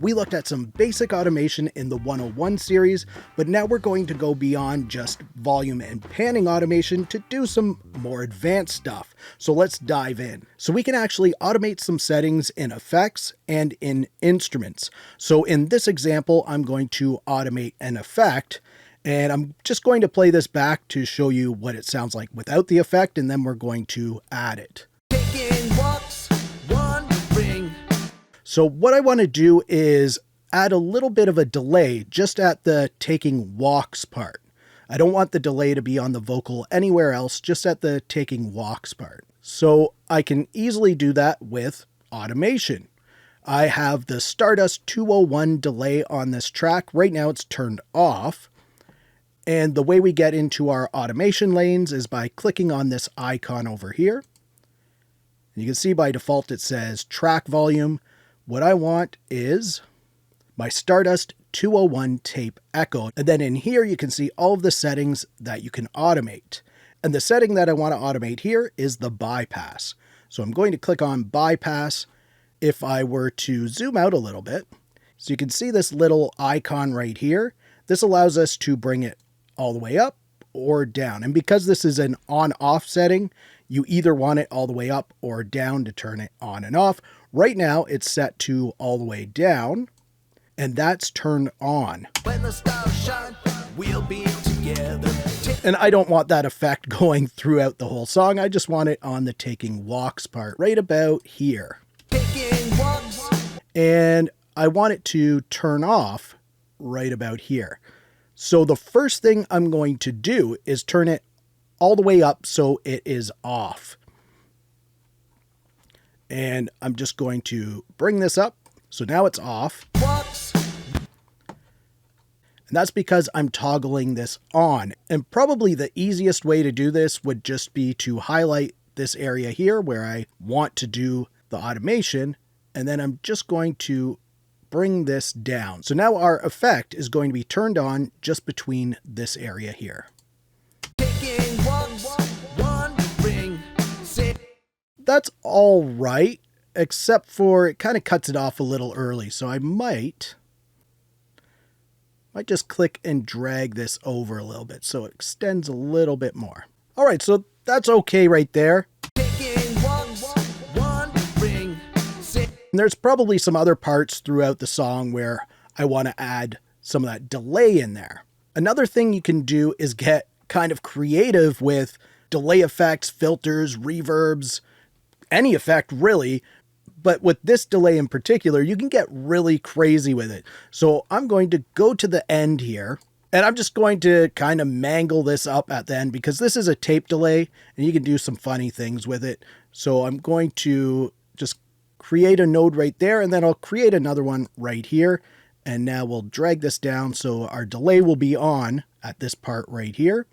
We looked at some basic automation in the 101 series, but now we're going to go beyond just volume and panning automation to do some more advanced stuff. So let's dive in. So we can actually automate some settings in effects and in instruments. So in this example, I'm going to automate an effect, and I'm just going to play this back to show you what it sounds like without the effect, and then we're going to add it. So what I want to do is add a little bit of a delay just at the taking walks part. I don't want the delay to be on the vocal anywhere else, just at the taking walks part. So I can easily do that with automation. I have the Stardust 201 delay on this track. Right now it's turned off. And the way we get into our automation lanes is by clicking on this icon over here. And you can see by default it says track volume. What I want is my Stardust 201 tape echo. And then in here, you can see all of the settings that you can automate. And the setting that I want to automate here is the bypass. So I'm going to click on bypass. If I were to zoom out a little bit, so you can see this little icon right here. This allows us to bring it all the way up or down. And because this is an on-off setting, you either want it all the way up or down to turn it on and off. Right now it's set to all the way down, and that's turned on. When the stars shine, we'll be together. And I don't want that effect going throughout the whole song. I just want it on the taking walks part right about here. Taking walks. And I want it to turn off right about here. So the first thing I'm going to do is turn it all the way up so it is off. And I'm just going to bring this up. So now it's off. And that's because I'm toggling this on. And probably the easiest way to do this would just be to highlight this area here where I want to do the automation. And then I'm just going to bring this down. So now our effect is going to be turned on just between this area here. That's all right, except for it kind of cuts it off a little early. So I might just click and drag this over a little bit so it extends a little bit more. All right, so that's okay right there. And there's probably some other parts throughout the song where I want to add some of that delay in there. Another thing you can do is get kind of creative with delay effects, filters, reverbs, any effect really, but with this delay in particular, you can get really crazy with it. So I'm going to go to the end here, and I'm just going to kind of mangle this up at the end because this is a tape delay and you can do some funny things with it. So I'm going to just create a node right there, and then I'll create another one right here. And now we'll drag this down so our delay will be on at this part right here.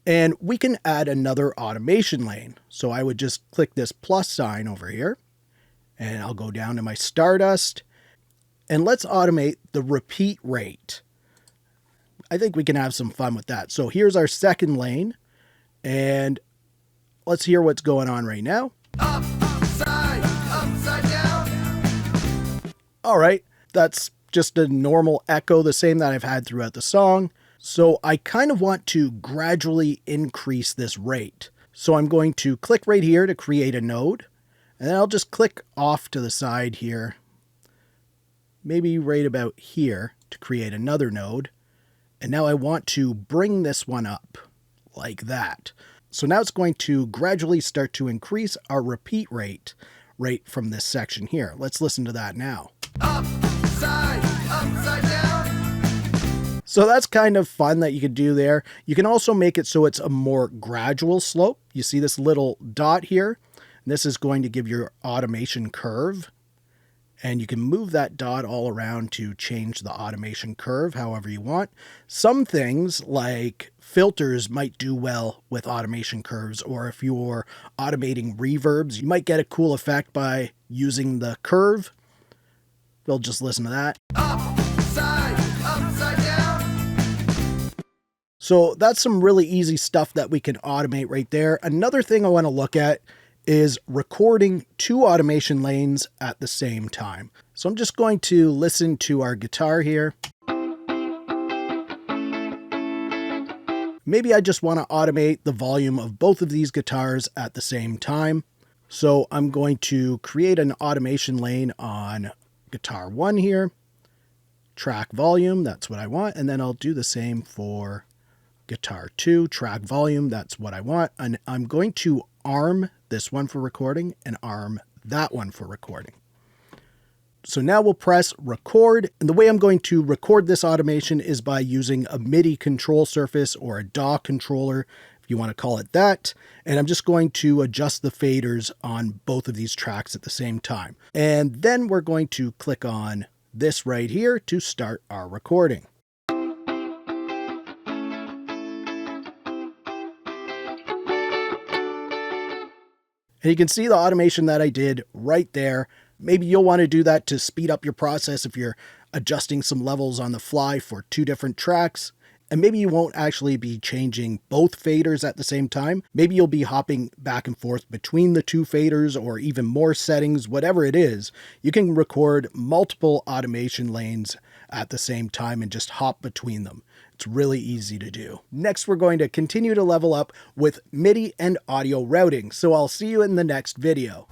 And we can add another automation lane. So I would just click this plus sign over here, and I'll go down to my Stardust, and let's automate the repeat rate. I think we can have some fun with that. So here's our second lane, and let's hear what's going on right now. Upside down. All right, that's just a normal echo, the same that I've had throughout the song. So I kind of want to gradually increase this rate. So I'm going to click right here to create a node, and then I'll just click off to the side here, maybe right about here to create another node. And now I want to bring this one up like that. So now it's going to gradually start to increase our repeat rate right from this section here. Let's listen to that now. Upside down. So that's kind of fun that you could do there. You can also make it so it's a more gradual slope. You see this little dot here? This is going to give your automation curve. And you can move that dot all around to change the automation curve however you want. Some things like filters might do well with automation curves, or if you're automating reverbs, you might get a cool effect by using the curve. We'll just listen to that. Upside down. So that's some really easy stuff that we can automate right there. Another thing I want to look at is recording two automation lanes at the same time. So I'm just going to listen to our guitar here. Maybe I just want to automate the volume of both of these guitars at the same time. So I'm going to create an automation lane on guitar 1 here. Track volume, that's what I want. And then I'll do the same for guitar 2. Track volume, that's what I want. And I'm going to arm this one for recording and arm that one for recording. So now we'll press record, and the way I'm going to record this automation is by using a MIDI control surface or a DAW controller, if you want to call it that. And I'm just going to adjust the faders on both of these tracks at the same time. And then we're going to click on this right here to start our recording. And you can see the automation that I did right there. Maybe you'll want to do that to speed up your process if you're adjusting some levels on the fly for 2 different tracks. And maybe you won't actually be changing both faders at the same time. Maybe you'll be hopping back and forth between the 2 faders or even more settings, whatever it is. You can record multiple automation lanes at the same time and just hop between them. It's really easy to do. Next, we're going to continue to level up with MIDI and audio routing. So I'll see you in the next video.